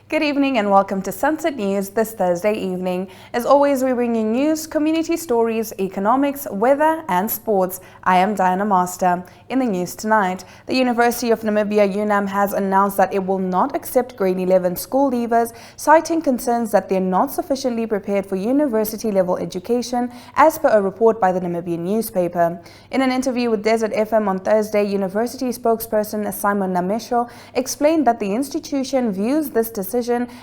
Good evening and welcome to Sunset News this Thursday evening. As always, we bring you news, community stories, economics, weather and sports. I am Diana Master. In the news tonight, the University of Namibia UNAM has announced that it will not accept grade 11 school leavers, citing concerns that they're not sufficiently prepared for university-level education, as per a report by the Namibian newspaper. In an interview with Desert FM on Thursday, university spokesperson Simon Namesho explained that the institution views this decision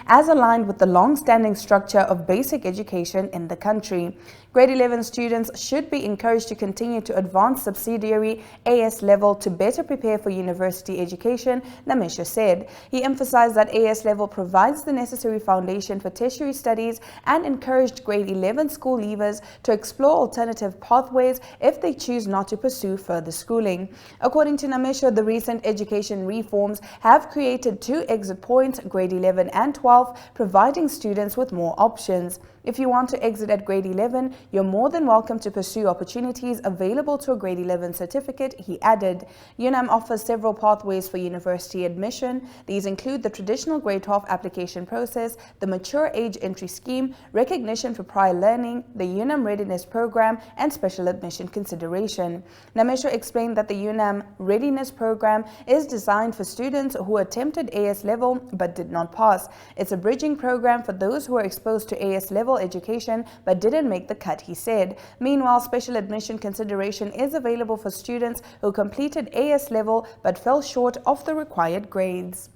as aligned with the long-standing structure of basic education in the country. Grade 11 students should be encouraged to continue to advance subsidiary AS level to better prepare for university education, Namesho said. He emphasized that AS level provides the necessary foundation for tertiary studies and encouraged grade 11 school leavers to explore alternative pathways if they choose not to pursue further schooling. According to Namesho, the recent education reforms have created two exit points, grade 11 and 12, providing students with more options. If you want to exit at grade 11, you're more than welcome to pursue opportunities available to a grade 11 certificate, he added. UNAM offers several pathways for university admission. These include the traditional grade 12 application process, the mature age entry scheme, recognition for prior learning, the UNAM Readiness Program, and special admission consideration. Namesho explained that the UNAM Readiness Program is designed for students who attempted AS level but did not pass. It's a bridging program for those who are exposed to AS level education but didn't make the cut, he said. Meanwhile, special admission consideration is available for students who completed AS level but fell short of the required grades.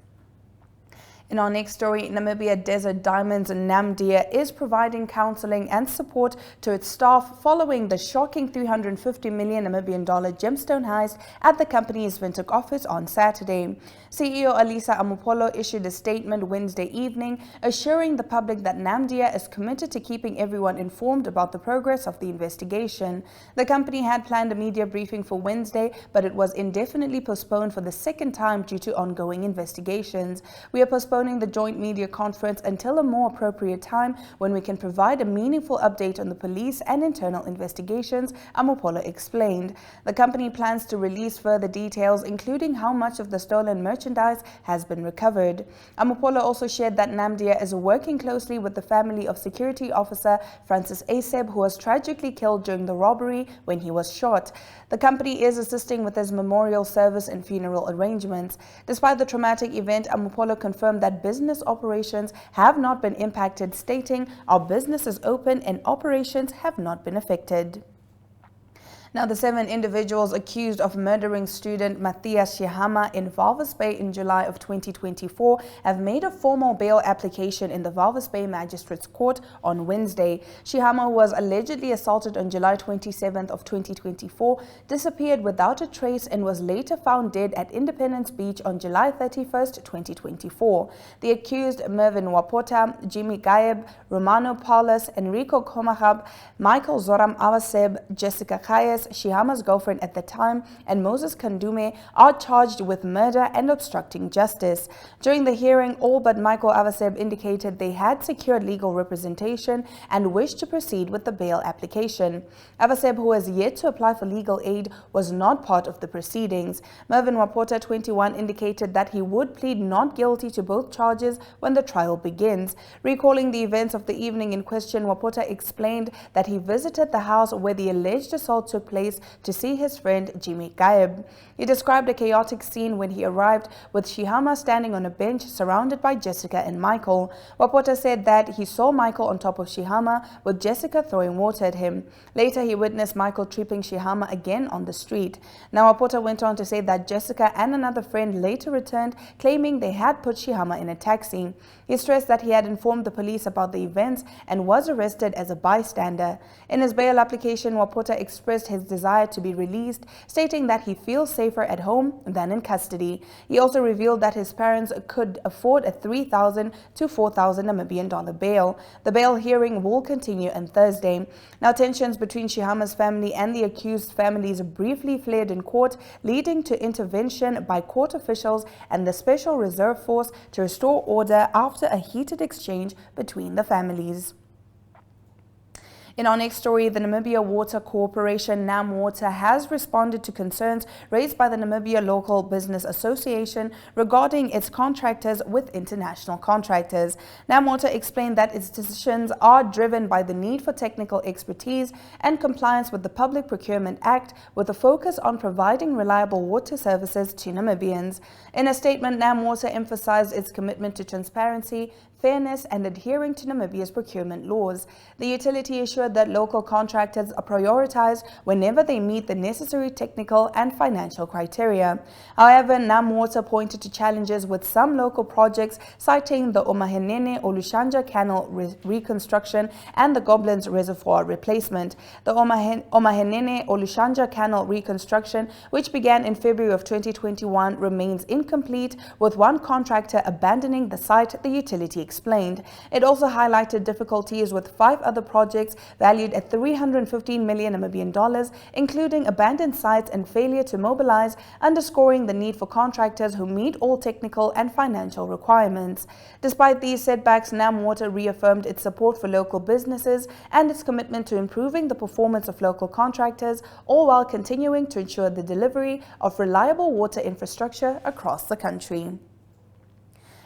In our next story, Namibia Desert Diamonds Namdia is providing counseling and support to its staff following the shocking $350 million Namibian gemstone heist at the company's Windhoek office on Saturday. CEO Alisa Amopolo issued a statement Wednesday evening assuring the public that Namdia is committed to keeping everyone informed about the progress of the investigation. The company had planned a media briefing for Wednesday, but it was indefinitely postponed for the second time due to ongoing investigations. We are postponing the joint media conference until a more appropriate time when we can provide a meaningful update on the police and internal investigations, Amopolo explained. The company plans to release further details, including how much of the stolen merchandise has been recovered. Amopolo also shared that Namdia is working closely with the family of security officer Francis Aseb, who was tragically killed during the robbery when he was shot. The company is assisting with his memorial service and funeral arrangements. Despite the traumatic event, Amopolo confirmed that business operations have not been impacted, stating, "Our business is open and operations have not been affected." Now, the 7 individuals accused of murdering student Matthias Shihama in Walvis Bay in July of 2024 have made a formal bail application in the Walvis Bay Magistrates Court on Wednesday. Shihama, who was allegedly assaulted on July 27th of 2024, disappeared without a trace and was later found dead at Independence Beach on July 31st, 2024. The accused Mervin Wapota, Jimmy Gaeb, Romano Paulus, Enrico Komahab, Michael Zoram Awaseb, Jessica Kayes, Shihama's girlfriend at the time, and Moses Kandume are charged with murder and obstructing justice. During the hearing, all but Michael Awaseb indicated they had secured legal representation and wished to proceed with the bail application. Awaseb, who has yet to apply for legal aid, was not part of the proceedings. Mervin Wapota, 21, indicated that he would plead not guilty to both charges when the trial begins. Recalling the events of the evening in question, Wapota explained that he visited the house where the alleged assault took place to see his friend Jimmy Gaeb. He described a chaotic scene when he arrived, with Shihama standing on a bench surrounded by Jessica and Michael. Wapota said that he saw Michael on top of Shihama, with Jessica throwing water at him. Later, he witnessed Michael tripping Shihama again on the street. Now, Wapota went on to say that Jessica and another friend later returned, claiming they had put Shihama in a taxi. He stressed that he had informed the police about the events and was arrested as a bystander. In his bail application, Wapota expressed his desire to be released, stating that he feels safer at home than in custody. He also revealed that his parents could afford a $3,000 to $4,000 Namibian bail. The bail hearing will continue on Thursday. Now, tensions between Shihama's family and the accused families briefly flared in court, leading to intervention by court officials and the Special Reserve Force to restore order after a heated exchange between the families. In our next story, the Namibia Water Corporation, NamWater, has responded to concerns raised by the Namibia Local Business Association regarding its contractors with international contractors. NamWater explained that its decisions are driven by the need for technical expertise and compliance with the Public Procurement Act, with a focus on providing reliable water services to Namibians. In a statement, NamWater emphasized its commitment to transparency, fairness, and adhering to Namibia's procurement laws. The utility assured that local contractors are prioritized whenever they meet the necessary technical and financial criteria. However, NamWater pointed to challenges with some local projects, citing the Omahenene Olushanja Canal reconstruction and the Goblins Reservoir replacement. The Omahenene Olushanja Canal reconstruction, which began in February of 2021, remains incomplete, with one contractor abandoning the site, the utility explained. It also highlighted difficulties with 5 other projects valued at 315 million Namibian dollars, including abandoned sites and failure to mobilize, underscoring the need for contractors who meet all technical and financial requirements. Despite these setbacks, NamWater reaffirmed its support for local businesses and its commitment to improving the performance of local contractors, all while continuing to ensure the delivery of reliable water infrastructure across the country.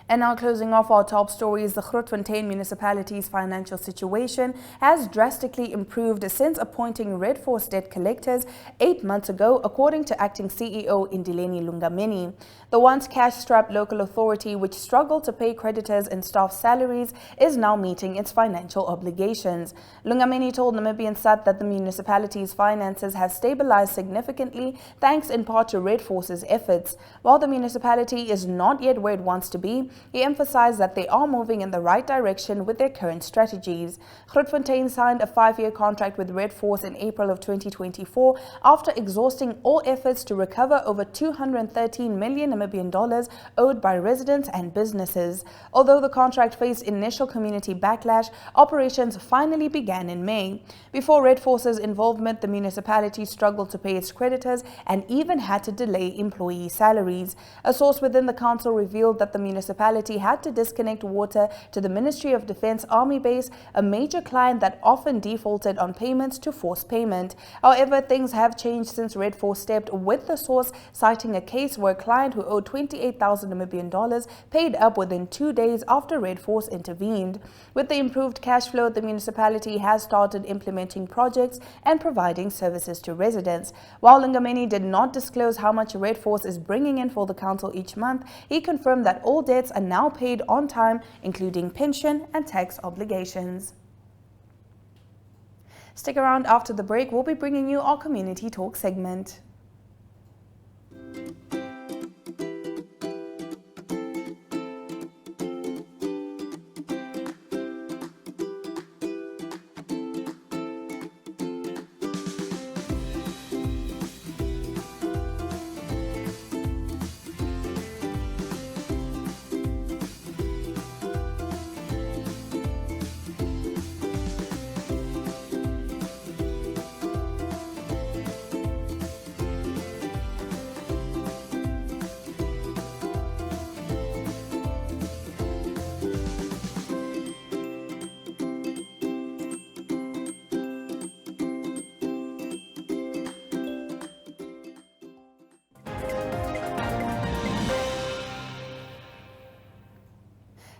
And now, closing off our top stories, the Grootfontein municipality's financial situation has drastically improved since appointing Red Force debt collectors 8 months ago, according to acting CEO Indileni Lungameni. The once cash-strapped local authority, which struggled to pay creditors and staff salaries, is now meeting its financial obligations. Lungameni told Namibiansat that the municipality's finances have stabilized significantly, thanks in part to Red Force's efforts. While the municipality is not yet where it wants to be, he emphasized that they are moving in the right direction with their current strategies. Grootfontein signed a 5-year contract with Red Force in April of 2024 after exhausting all efforts to recover over 213 million Namibian dollars owed by residents and businesses. Although the contract faced initial community backlash, operations finally began in May. Before Red Force's involvement, the municipality struggled to pay its creditors and even had to delay employee salaries. A source within the council revealed that the municipality had to disconnect water to the Ministry of Defence Army base, a major client that often defaulted on payments to force payment. However, things have changed since Red Force stepped, with the source citing a case where a client who owed 28,000 Namibian dollars paid up within 2 days after Red Force intervened. With the improved cash flow, the municipality has started implementing projects and providing services to residents. While Lungameni did not disclose how much Red Force is bringing in for the council each month, he confirmed that all debts are now paid on time, including pension and tax obligations. Stick around after the break. We'll be bringing you our Community Talk segment.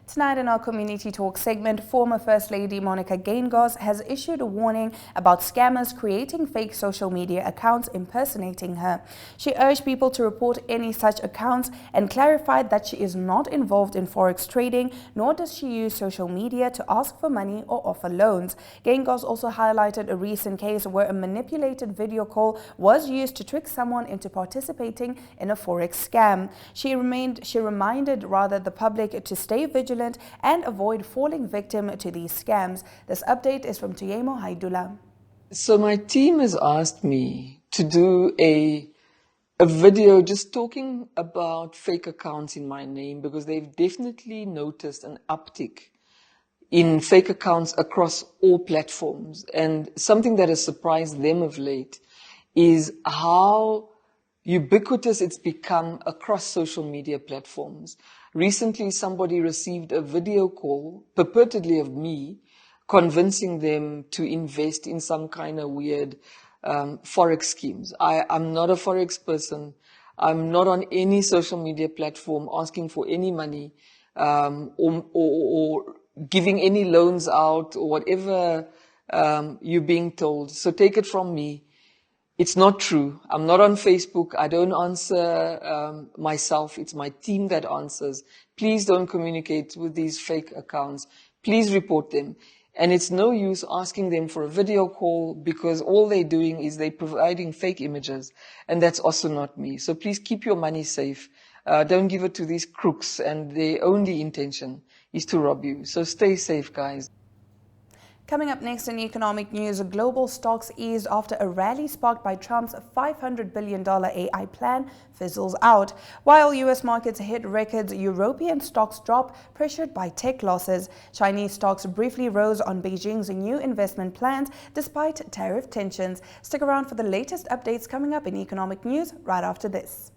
Tonight in our Community Talk segment, former First Lady Monica Geingoss has issued a warning about scammers creating fake social media accounts impersonating her. She urged people to report any such accounts and clarified that she is not involved in forex trading, nor does she use social media to ask for money or offer loans. Geingoss also highlighted a recent case where a manipulated video call was used to trick someone into participating in a forex scam. She reminded the public to stay vigilant and avoid falling victim to these scams. This update is from Tuyemo Haidula. So my team has asked me to do a video just talking about fake accounts in my name, because they've definitely noticed an uptick in fake accounts across all platforms. And something that has surprised them of late is how ubiquitous it's become across social media platforms. Recently, somebody received a video call, purportedly of me, convincing them to invest in some kind of weird forex schemes. I'm not a forex person. I'm not on any social media platform asking for any money or giving any loans out or whatever you're being told. So take it from me. It's not true. I'm not on Facebook. I don't answer myself. It's my team that answers. Please don't communicate with these fake accounts. Please report them. And it's no use asking them for a video call because all they're doing is they're providing fake images. And that's also not me. So please keep your money safe. Don't give it to these crooks, and their only intention is to rob you. So stay safe, guys. Coming up next in economic news, global stocks eased after a rally sparked by Trump's $500 billion AI plan fizzles out. While U.S. markets hit records, European stocks dropped, pressured by tech losses. Chinese stocks briefly rose on Beijing's new investment plans despite tariff tensions. Stick around for the latest updates coming up in economic news right after this.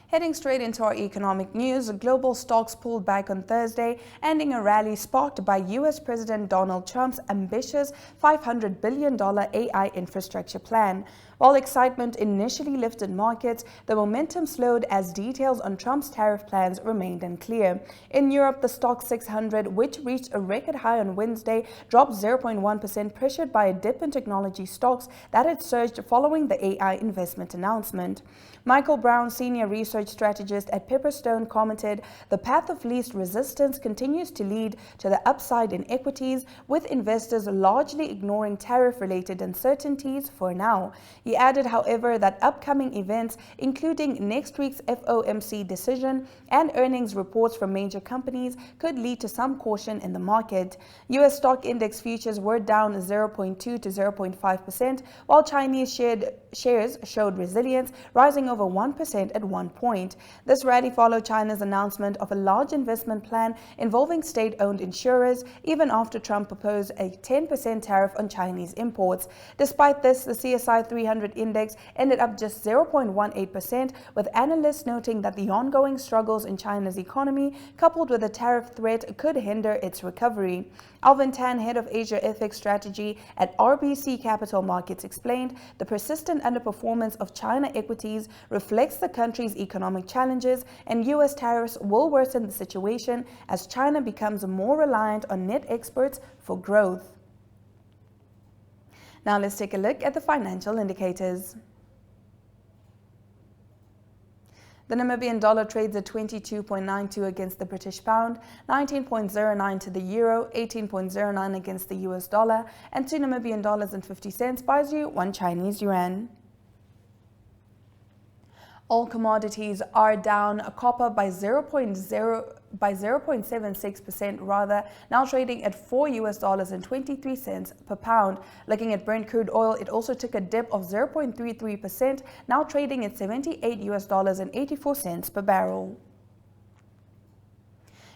Heading straight into our economic news, global stocks pulled back on Thursday, ending a rally sparked by U.S. President Donald Trump's ambitious $500 billion AI infrastructure plan. While excitement initially lifted markets, the momentum slowed as details on Trump's tariff plans remained unclear. In Europe, the Stoxx 600, which reached a record high on Wednesday, dropped 0.1%, pressured by a dip in technology stocks that had surged following the AI investment announcement. Michael Brown, senior research strategist at Pepperstone, commented, "The path of least resistance continues to lead to the upside in equities, with investors largely ignoring tariff-related uncertainties for now." He added, however, that upcoming events, including next week's FOMC decision and earnings reports from major companies, could lead to some caution in the market. U.S. stock index futures were down 0.2 to 0.5%, while Chinese shares showed resilience, rising over 1% at one point. This rally followed China's announcement of a large investment plan involving state-owned insurers, even after Trump proposed a 10% tariff on Chinese imports. Despite this, the CSI 300 index ended up just 0.18%, with analysts noting that the ongoing struggles in China's economy, coupled with a tariff threat, could hinder its recovery. Alvin Tan, head of Asia FX strategy at RBC Capital Markets, explained, "The persistent underperformance of China equities reflects the country's economic challenges, and U.S. tariffs will worsen the situation as China becomes more reliant on net exports for growth." Now let's take a look at the financial indicators. The Namibian dollar trades at 22.92 against the British pound, 19.09 to the euro, 18.09 against the US dollar, and 2 Namibian dollars and 50 cents buys you 1 Chinese yuan. All commodities are down. Copper by 0.76% rather, now trading at $4.23 per pound. Looking at Brent crude oil, it also took a dip of 0.33%, now trading at $78.84 per barrel.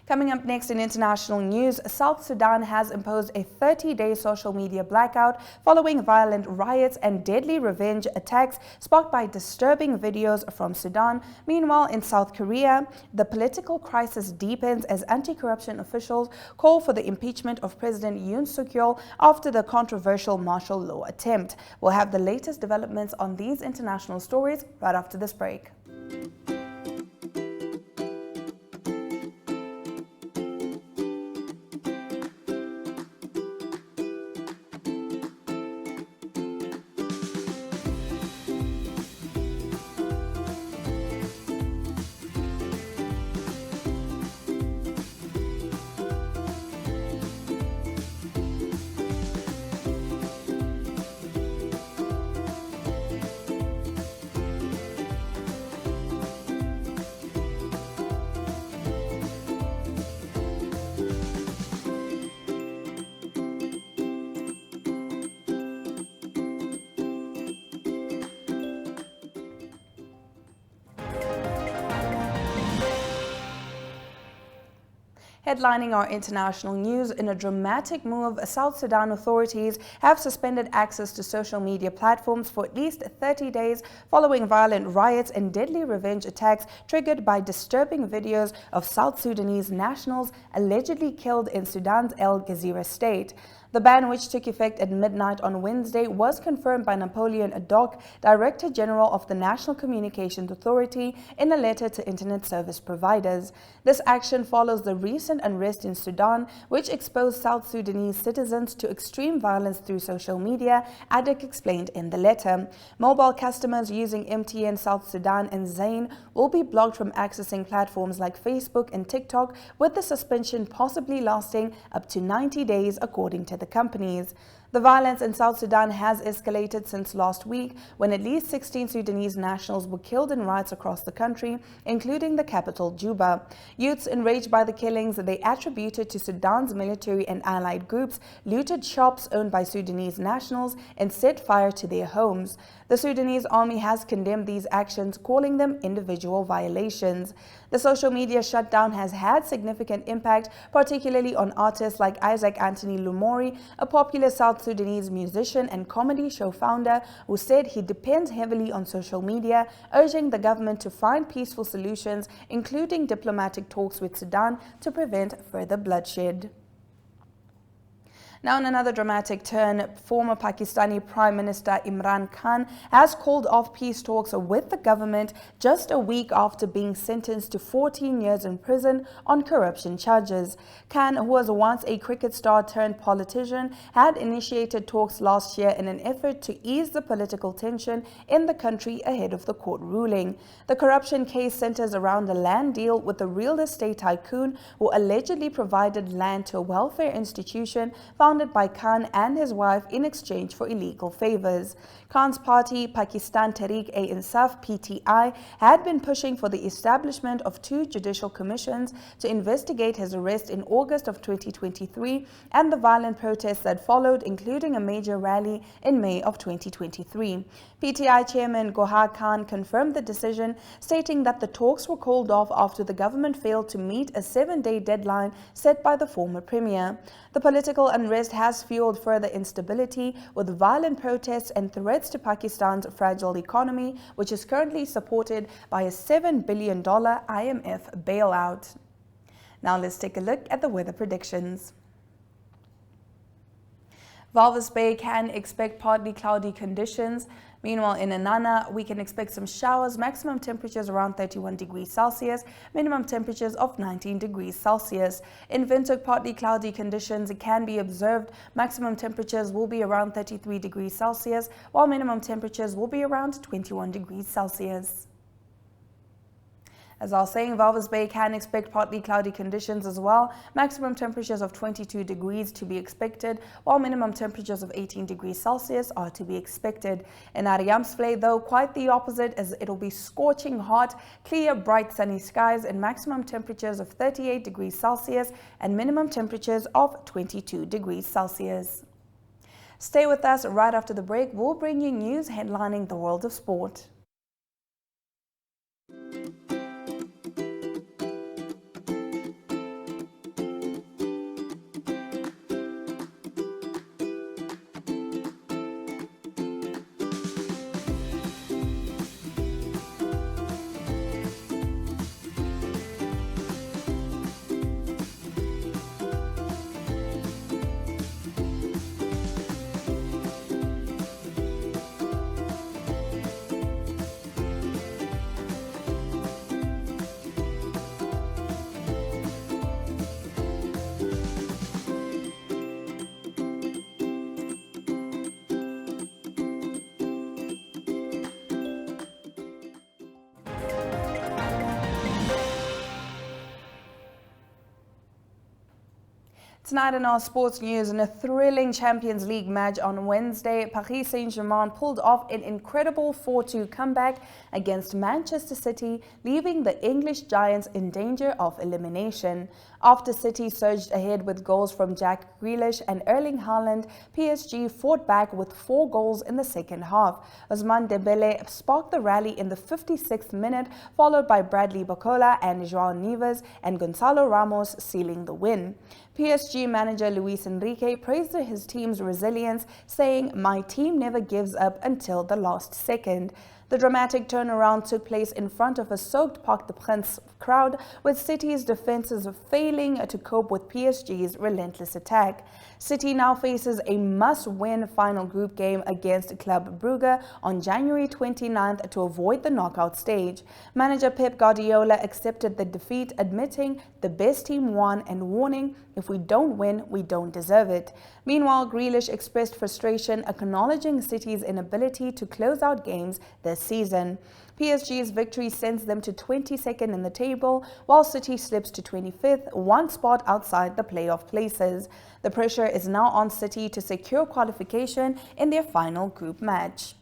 Coming up next in international news, South Sudan has imposed a 30-day social media blackout following violent riots and deadly revenge attacks sparked by disturbing videos from Sudan. Meanwhile, in South Korea, the political crisis deepens as anti-corruption officials call for the impeachment of President Yoon Suk-yeol after the controversial martial law attempt. We'll have the latest developments on these international stories right after this break. Headlining our international news, in a dramatic move, South Sudan authorities have suspended access to social media platforms for at least 30 days following violent riots and deadly revenge attacks triggered by disturbing videos of South Sudanese nationals allegedly killed in Sudan's El Gezira state. The ban, which took effect at midnight on Wednesday, was confirmed by Napoleon Adok, Director General of the National Communications Authority, in a letter to internet service providers. This action follows the recent unrest in Sudan, which exposed South Sudanese citizens to extreme violence through social media, Adok explained in the letter. Mobile customers using MTN South Sudan and Zain will be blocked from accessing platforms like Facebook and TikTok, with the suspension possibly lasting up to 90 days, according to the companies. The violence in South Sudan has escalated since last week, when at least 16 Sudanese nationals were killed in riots across the country, including the capital, Juba. Youths enraged by the killings they attributed to Sudan's military and allied groups looted shops owned by Sudanese nationals and set fire to their homes. The Sudanese army has condemned these actions, calling them individual violations. The social media shutdown has had significant impact, particularly on artists like Isaac Anthony Lumori, a popular South Sudanese musician and comedy show founder, who said he depends heavily on social media, urging the government to find peaceful solutions, including diplomatic talks with Sudan, to prevent further bloodshed. Now, in another dramatic turn, former Pakistani Prime Minister Imran Khan has called off peace talks with the government just a week after being sentenced to 14 years in prison on corruption charges. Khan, who was once a cricket star turned politician, had initiated talks last year in an effort to ease the political tension in the country ahead of the court ruling. The corruption case centers around a land deal with a real estate tycoon who allegedly provided land to a welfare institution founded by Khan and his wife in exchange for illegal favors. Khan's party, Pakistan Tehreek-e-Insaf (PTI), had been pushing for the establishment of 2 judicial commissions to investigate his arrest in August of 2023 and the violent protests that followed, including a major rally in May of 2023. PTI chairman Gohar Khan confirmed the decision, stating that the talks were called off after the government failed to meet a 7-day deadline set by the former premier. The political unrest has fueled further instability, with violent protests and threats to Pakistan's fragile economy, which is currently supported by a $7 billion IMF bailout. Now let's take a look at the weather predictions. Walvis Bay can expect partly cloudy conditions. Meanwhile, in Inanna, we can expect some showers, maximum temperatures around 31 degrees Celsius, minimum temperatures of 19 degrees Celsius. In Windhoek, partly cloudy conditions can be observed. Maximum temperatures will be around 33 degrees Celsius, while minimum temperatures will be around 21 degrees Celsius. As I was saying, Walvis Bay can expect partly cloudy conditions as well. Maximum temperatures of 22 degrees to be expected, while minimum temperatures of 18 degrees Celsius are to be expected. In Ariamsvlei, though, quite the opposite, as it'll be scorching hot, clear, bright, sunny skies, and maximum temperatures of 38 degrees Celsius and minimum temperatures of 22 degrees Celsius. Stay with us. Right after the break, we'll bring you news headlining the world of sport. Tonight in our sports news, in a thrilling Champions League match on Wednesday, Paris Saint-Germain pulled off an incredible 4-2 comeback against Manchester City, leaving the English Giants in danger of elimination. After City surged ahead with goals from Jack Grealish and Erling Haaland, PSG fought back with 4 goals in the second half. Ousmane Dembele sparked the rally in the 56th minute, followed by Bradley Barcola and João Neves and Gonçalo Ramos sealing the win. PSG manager Luis Enrique praised his team's resilience, saying, "My team never gives up until the last second." The dramatic turnaround took place in front of a soaked Parc des Princes crowd, with City's defenses failing to cope with PSG's relentless attack. City now faces a must-win final group game against Club Brugge on January 29th to avoid the knockout stage. Manager Pep Guardiola accepted the defeat, admitting the best team won and warning, "If we don't win, we don't deserve it." Meanwhile, Grealish expressed frustration, acknowledging City's inability to close out games this season. PSG's victory sends them to 22nd in the table, while City slips to 25th, one spot outside the playoff places. The pressure is now on City to secure qualification in their final group match.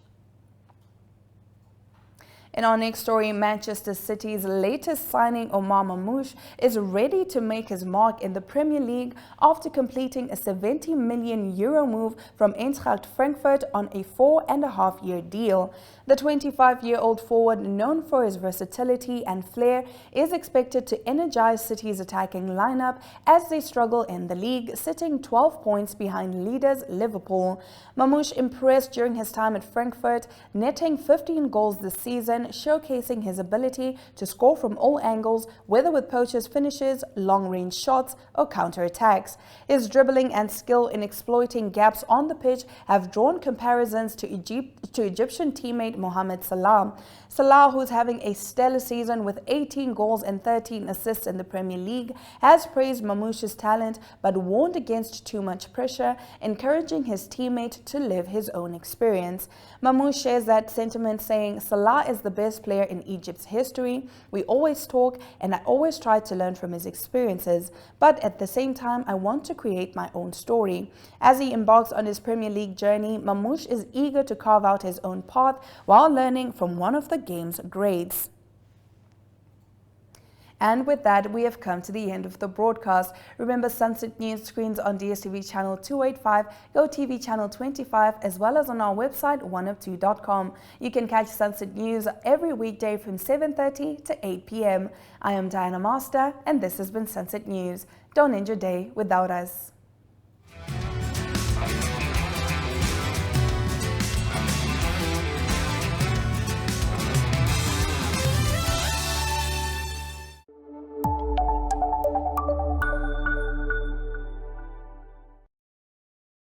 In our next story, Manchester City's latest signing, Omar Mamouche, is ready to make his mark in the Premier League after completing a €70 million move from Eintracht Frankfurt on a 4.5-year deal. The 25-year-old forward, known for his versatility and flair, is expected to energize City's attacking lineup as they struggle in the league, sitting 12 points behind leaders Liverpool. Mamouche impressed during his time at Frankfurt, netting 15 goals this season, showcasing his ability to score from all angles, whether with poachers' finishes, long-range shots, or counter-attacks. His dribbling and skill in exploiting gaps on the pitch have drawn comparisons to Egyptian teammate Mohamed Salah. Salah, who's having a stellar season with 18 goals and 13 assists in the Premier League, has praised Mamouche's talent but warned against too much pressure, encouraging his teammate to live his own experience. Mamouche shares that sentiment, saying, "Salah is the best player in Egypt's history. We always talk and I always try to learn from his experiences, but at the same time I want to create my own story." As he embarks on his Premier League journey, Mamouche is eager to carve out his own path while learning from one of the game's greats. And with that, we have come to the end of the broadcast. Remember, Sunset News screens on DSTV channel 285, GoTV channel 25, as well as on our website, 102.com. You can catch Sunset News every weekday from 7:30 to 8 p.m. I am Diana Master, and this has been Sunset News. Don't end your day without us.